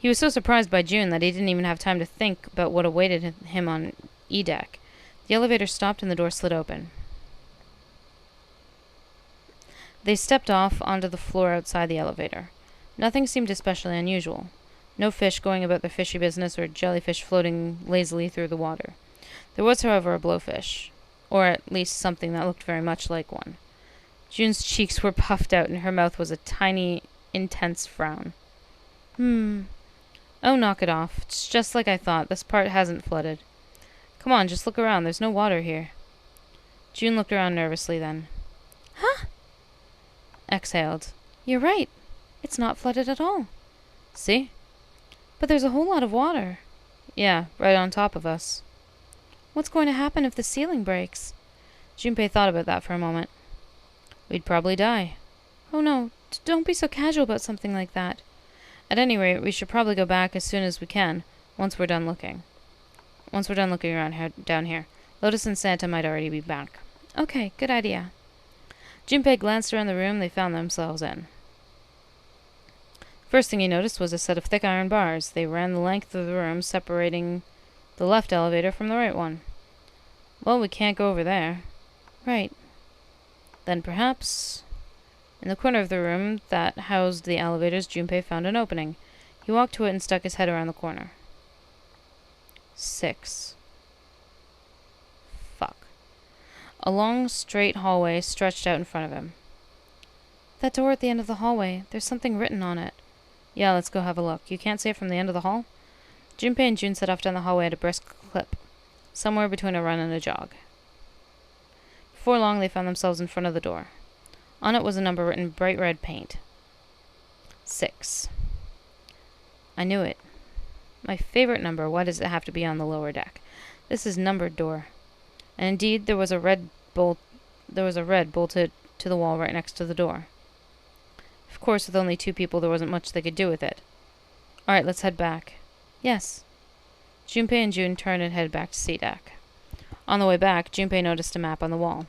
He was so surprised by June that he didn't even have time to think about what awaited him on E deck. The elevator stopped and the door slid open. They stepped off onto the floor outside the elevator. Nothing seemed especially unusual. No fish going about their fishy business or jellyfish floating lazily through the water. There was, however, a blowfish, or at least something that looked very much like one. June's cheeks were puffed out and her mouth was a tiny, intense frown. Oh, knock it off. It's just like I thought. This part hasn't flooded. Come on, just look around. There's no water here. June looked around nervously then. Huh? Exhaled. You're right. It's not flooded at all. See? But there's a whole lot of water. Yeah, right on top of us. What's going to happen if the ceiling breaks? Junpei thought about that for a moment. We'd probably die. Oh no, don't be so casual about something like that. At any rate, we should probably go back as soon as we can, once we're done looking. Once we're done looking around down here. Lotus and Santa might already be back. Okay, good idea. Junpei glanced around the room they found themselves in. First thing he noticed was a set of thick iron bars. They ran the length of the room, separating the left elevator from the right one. Well, we can't go over there. Right. Then perhaps... In the corner of the room that housed the elevators, Junpei found an opening. He walked to it and stuck his head around the corner. 6. Fuck. A long, straight hallway stretched out in front of him. That door at the end of the hallway, there's something written on it. Yeah, let's go have a look. You can't see it from the end of the hall? Junpei and June set off down the hallway at a brisk clip, somewhere between a run and a jog. Before long, they found themselves in front of the door. On it was a number written in bright red paint. 6. I knew it. My favorite number. Why does it have to be on the lower deck? This is numbered door. And indeed, there was a red bolted to the wall right next to the door. Of course, with only 2 people, there wasn't much they could do with it. All right, let's head back. Yes. Junpei and June turned and headed back to C deck. On the way back, Junpei noticed a map on the wall.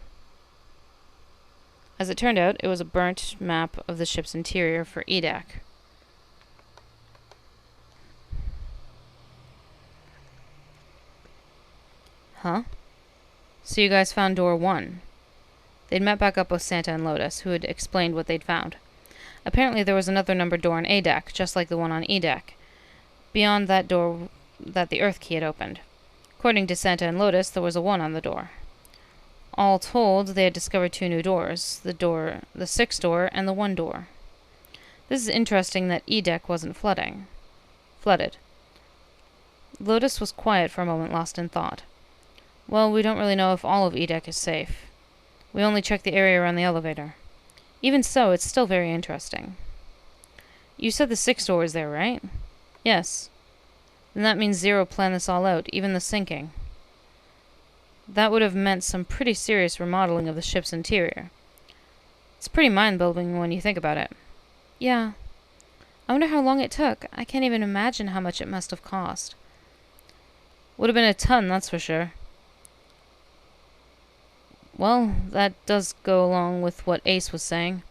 As it turned out, it was a burnt map of the ship's interior for E deck. Huh? So you guys found door 1. They'd met back up with Santa and Lotus, who had explained what they'd found. Apparently there was another numbered door on A deck, just like the one on E deck. Beyond that door that the Earth key had opened. According to Santa and Lotus, there was a 1 on the door. All told, they had discovered 2 new doors, the 6 door, and the 1 door. This is interesting that E deck wasn't flooded. Lotus was quiet for a moment, lost in thought. Well, we don't really know if all of E deck is safe. We only checked the area around the elevator. Even so, it's still very interesting. You said the 6 door was there, right? Yes. Then that means Zero planned this all out, even the sinking. That would have meant some pretty serious remodeling of the ship's interior. It's pretty mind-blowing when you think about it. Yeah. I wonder how long it took. I can't even imagine how much it must have cost. Would have been a ton, that's for sure. Well, that does go along with what Ace was saying.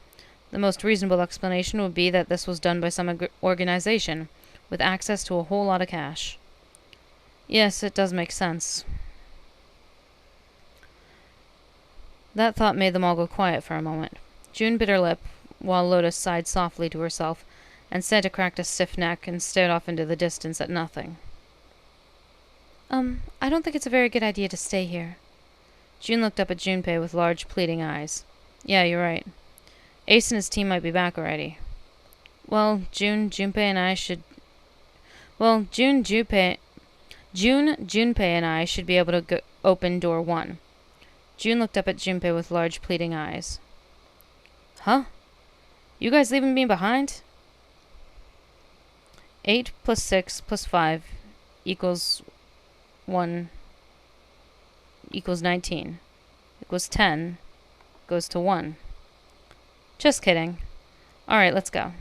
The most reasonable explanation would be that this was done by some organization, with access to a whole lot of cash. Yes, it does make sense. That thought made them all go quiet for a moment. June bit her lip, while Lotus sighed softly to herself, and Santa cracked a stiff neck and stared off into the distance at nothing. I don't think it's a very good idea to stay here. June looked up at Junpei with large, pleading eyes. Yeah, you're right. Ace and his team might be back already. Well, Junpei, and I should be able to open door 1. June looked up at Junpei with large, pleading eyes. Huh? You guys leaving me behind? 8 plus 6 plus 5 equals 1 equals 19. Equals 10 goes to 1. Just kidding. Alright, let's go.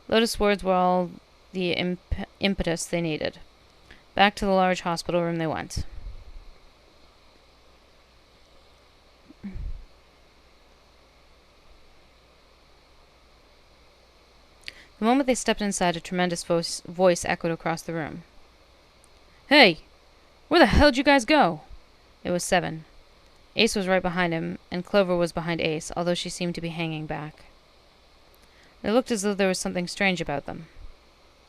Lotus' words were all the impetus they needed. Back to the large hospital room they went. The moment they stepped inside, a tremendous voice echoed across the room. "Hey! Where the hell did you guys go?" It was Seven. Ace was right behind him, and Clover was behind Ace, although she seemed to be hanging back. It looked as though there was something strange about them.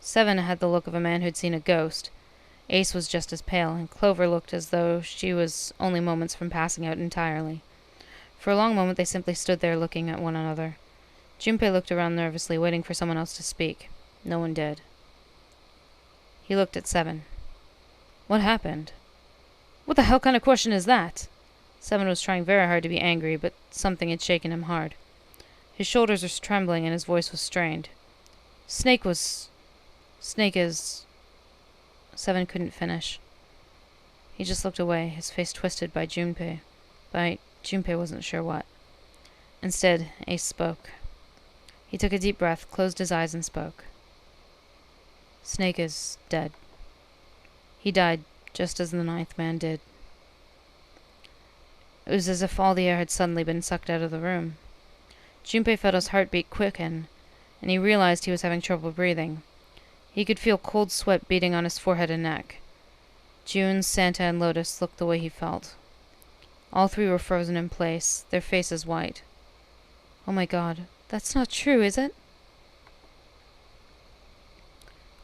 Seven had the look of a man who'd seen a ghost. Ace was just as pale, and Clover looked as though she was only moments from passing out entirely. For a long moment they simply stood there looking at one another. Junpei looked around nervously, waiting for someone else to speak. No one did. He looked at Seven. "What happened?" "What the hell kind of question is that?" Seven was trying very hard to be angry, but something had shaken him hard. His shoulders were trembling and his voice was strained. Snake is... Seven couldn't finish. He just looked away, his face twisted by Junpei. Junpei wasn't sure what. Instead, Ace spoke. He took a deep breath, closed his eyes, and spoke. "Snake is dead. He died just as the ninth man did." It was as if all the air had suddenly been sucked out of the room. Junpei felt his heartbeat quicken, and he realized he was having trouble breathing. He could feel cold sweat beading on his forehead and neck. June, Santa, and Lotus looked the way he felt. All three were frozen in place, their faces white. "Oh my God, that's not true, is it?"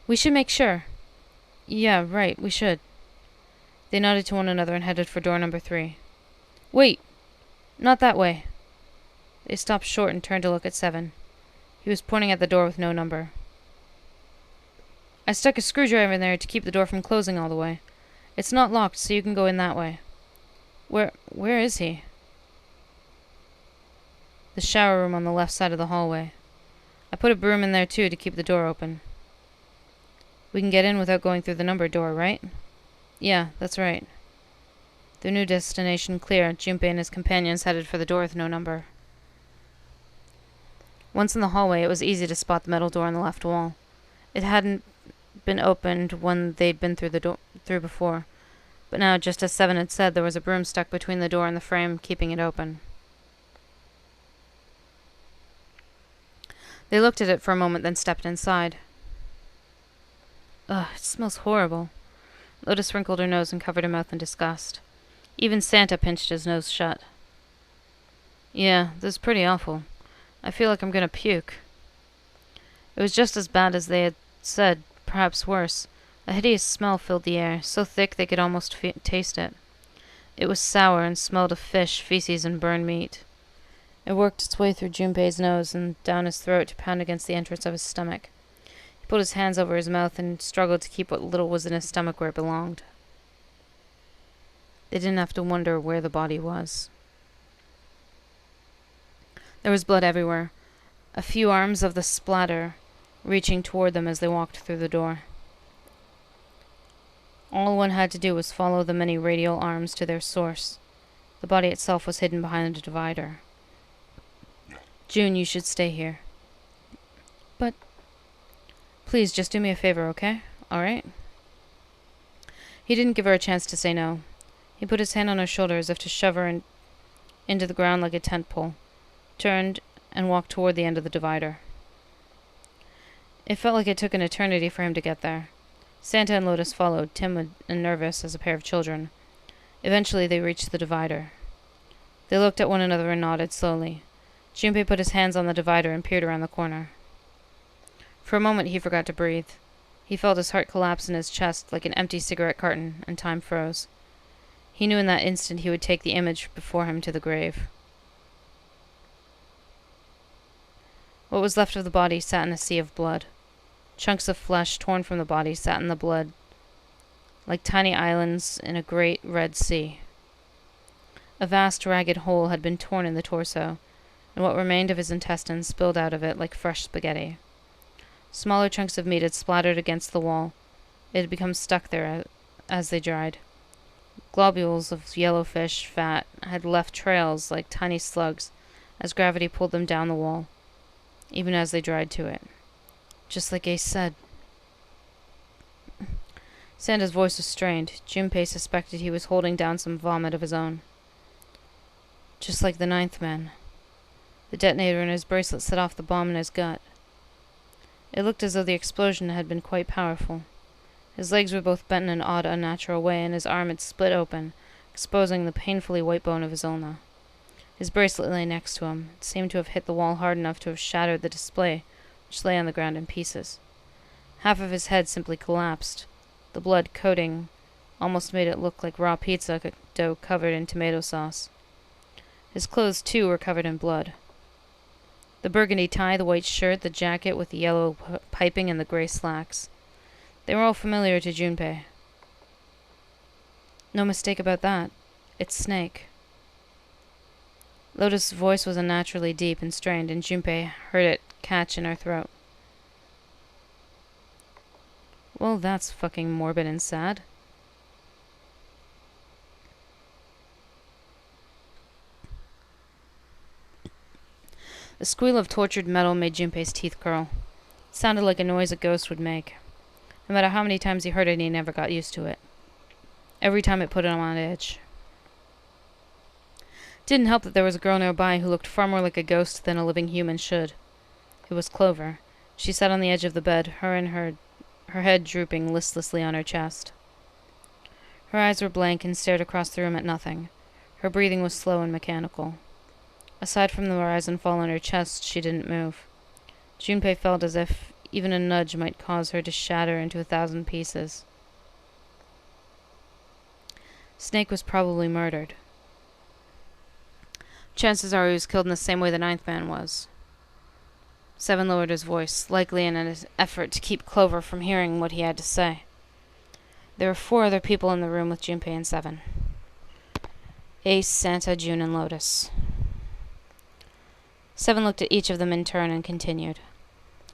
"We should make sure." "Yeah, right, we should." They nodded to one another and headed for door number 3. "Wait! Not that way." They stopped short and turned to look at Seven. He was pointing at the door with no number. "I stuck a screwdriver in there to keep the door from closing all the way. It's not locked, so you can go in that way." Where is he?" "The shower room on the left side of the hallway. I put a broom in there too to keep the door open." "We can get in without going through the numbered door, right?" "Yeah, that's right." Their new destination clear, Junpei and his companions headed for the door with no number. Once in the hallway, it was easy to spot the metal door on the left wall. It hadn't been opened when they'd been through before, but now, just as Seven had said, there was a broom stuck between the door and the frame, keeping it open. They looked at it for a moment, then stepped inside. "Ugh, it smells horrible." Lotus wrinkled her nose and covered her mouth in disgust. Even Santa pinched his nose shut. "Yeah, this is pretty awful. I feel like I'm gonna puke." It was just as bad as they had said, perhaps worse. A hideous smell filled the air, so thick they could almost taste it. It was sour and smelled of fish, feces, and burned meat. It worked its way through Junpei's nose and down his throat to pound against the entrance of his stomach. He put his hands over his mouth and struggled to keep what little was in his stomach where it belonged. They didn't have to wonder where the body was. There was blood everywhere, a few arms of the splatter reaching toward them as they walked through the door. All one had to do was follow the many radial arms to their source. The body itself was hidden behind a divider. "June, you should stay here." "But..." "Please, just do me a favor, okay? All right?" He didn't give her a chance to say no. He put his hand on her shoulder as if to shove her into the ground like a tent pole, turned, and walked toward the end of the divider. It felt like it took an eternity for him to get there. Santa and Lotus followed, timid and nervous as a pair of children. Eventually they reached the divider. They looked at one another and nodded slowly. Junpei put his hands on the divider and peered around the corner. For a moment he forgot to breathe. He felt his heart collapse in his chest like an empty cigarette carton, and time froze. He knew in that instant he would take the image before him to the grave. What was left of the body sat in a sea of blood. Chunks of flesh torn from the body sat in the blood, like tiny islands in a great red sea. A vast ragged hole had been torn in the torso, and what remained of his intestines spilled out of it like fresh spaghetti. Smaller chunks of meat had splattered against the wall. It had become stuck there as they dried. Globules of yellow fish fat had left trails like tiny slugs as gravity pulled them down the wall, even as they dried to it. Just like Ace said. Santa's voice was strained. Junpei suspected he was holding down some vomit of his own. Just like the ninth man. The detonator in his bracelet set off the bomb in his gut. It looked as though the explosion had been quite powerful. His legs were both bent in an odd, unnatural way, and his arm had split open, exposing the painfully white bone of his ulna. His bracelet lay next to him. It seemed to have hit the wall hard enough to have shattered the display, which lay on the ground in pieces. Half of his head simply collapsed. The blood coating almost made it look like raw pizza dough covered in tomato sauce. His clothes, too, were covered in blood. The burgundy tie, the white shirt, the jacket with the yellow piping, and the gray slacks. They were all familiar to Junpei. No mistake about that. It's Snake. Lotus's voice was unnaturally deep and strained, and Junpei heard it catch in her throat. Well, that's fucking morbid and sad. The squeal of tortured metal made Junpei's teeth curl. It sounded like a noise a ghost would make. No matter how many times he heard it, he never got used to it. Every time it put him on edge. It didn't help that there was a girl nearby who looked far more like a ghost than a living human should. It was Clover. She sat on the edge of the bed, her head drooping listlessly on her chest. Her eyes were blank and stared across the room at nothing. Her breathing was slow and mechanical. Aside from the rise and fall on her chest, she didn't move. Junpei felt as if even a nudge might cause her to shatter into 1,000 pieces. Snake was probably murdered. Chances are he was killed in the same way the ninth man was. Seven lowered his voice, likely in an effort to keep Clover from hearing what he had to say. There were 4 other people in the room with Junpei and Seven. Ace, Santa, June, and Lotus. Seven looked at each of them in turn and continued.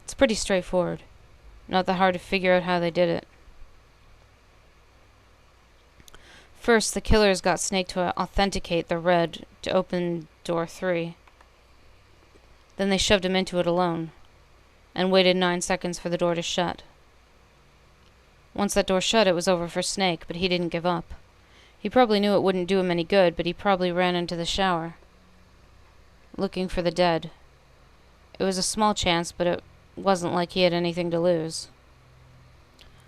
It's pretty straightforward. Not that hard to figure out how they did it. First, the killers got Snake to authenticate the red to open door 3. Then they shoved him into it alone, and waited 9 seconds for the door to shut. Once that door shut, it was over for Snake, but he didn't give up. He probably knew it wouldn't do him any good, but he probably ran into the shower, looking for the dead. It was a small chance, but it wasn't like he had anything to lose.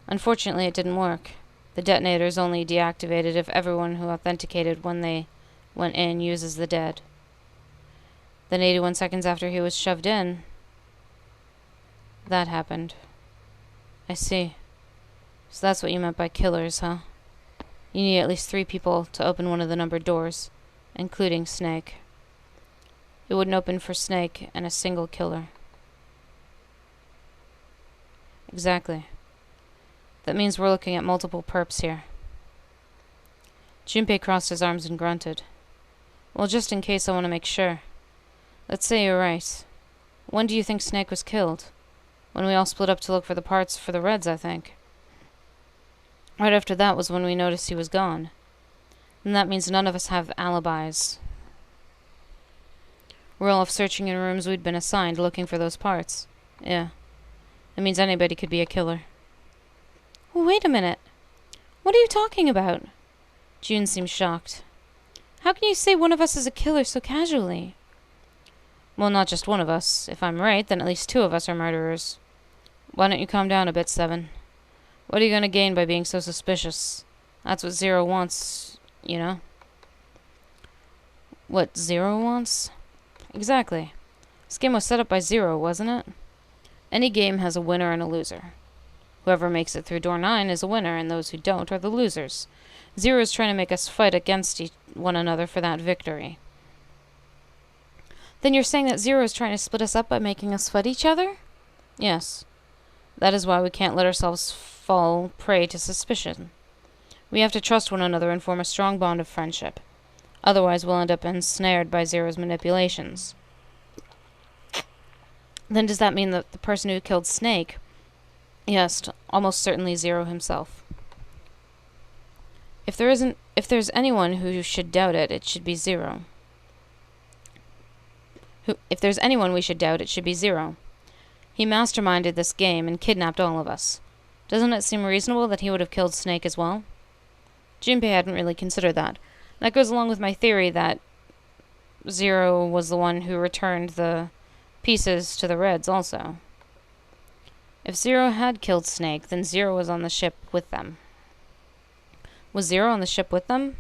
Unfortunately, it didn't work. The detonator is only deactivated if everyone who authenticated when they went in uses the dead. Then 81 seconds after he was shoved in, that happened. I see. So that's what you meant by killers, huh? You need at least 3 people to open one of the numbered doors, including Snake. It wouldn't open for Snake and a single killer. Exactly. That means we're looking at multiple perps here. Junpei crossed his arms and grunted. Well, just in case, I want to make sure. Let's say you're right. When do you think Snake was killed? When we all split up to look for the parts for the Reds, I think. Right after that was when we noticed he was gone. And that means none of us have alibis. We're all off searching in rooms we'd been assigned, looking for those parts. Yeah. That means anybody could be a killer. Wait a minute. What are you talking about? June seemed shocked. How can you say one of us is a killer so casually? Well, not just one of us. If I'm right, then at least 2 of us are murderers. Why don't you calm down a bit, Seven? What are you going to gain by being so suspicious? That's what Zero wants, you know? What Zero wants? Exactly. This game was set up by Zero, wasn't it? Any game has a winner and a loser. Whoever makes it through door 9 is a winner, and those who don't are the losers. Zero is trying to make us fight against one another for that victory. Then you're saying that Zero is trying to split us up by making us fight each other? Yes. That is why we can't let ourselves fall prey to suspicion. We have to trust one another and form a strong bond of friendship. Otherwise, we'll end up ensnared by Zero's manipulations. Then does that mean that the person who killed Snake... Yes, almost certainly Zero himself. If there's anyone who should doubt it, it should be Zero. If there's anyone we should doubt, it should be Zero. He masterminded this game and kidnapped all of us. Doesn't it seem reasonable that he would have killed Snake as well? Junpei hadn't really considered that. That goes along with my theory that Zero was the one who returned the pieces to the Reds also. If Zero had killed Snake, then Zero was on the ship with them. Was Zero on the ship with them?